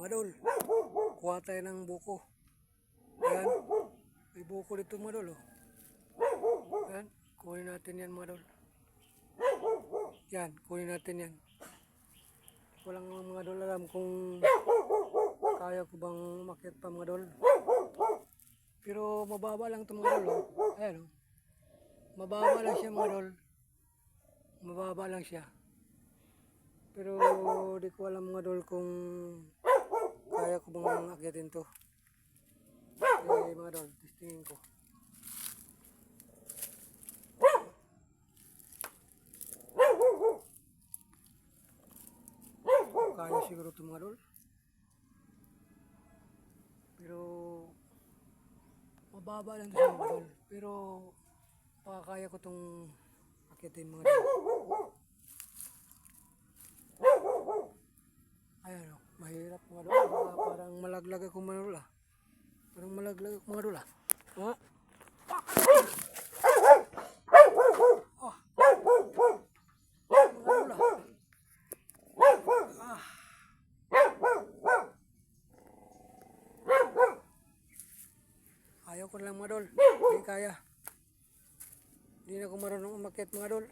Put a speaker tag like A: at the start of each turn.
A: Mga dol, kuha tayo ng buko. Ayan, may buko dito mga dol. Ayan, kunin natin yan mga dol. Yan, kunin natin yan. Walang mga dol alam kung kaya ko bang umakyat pa mga dol. Pero mababa lang ito mga dol. Ayan, mababa lang siya mga dol. Mababa lang siya. Pero di ko alam mga dol kung kaya ko bang akyatin to. Okay mga dol, testingin ko. Kaya siguro ito mga dol. Pero mababa lang ito mga dol. Pero kaya ko itong akyatin mga dol. Ayan o, mahirap mga dol. Parang malaglag ako mga dol ah. Parang malaglag ako mga dol ah. Ha? Oh. Mga dol ah. Ayaw ko lang mga dol. Hindi kaya. Hindi na ako marunong umakyat mga dol.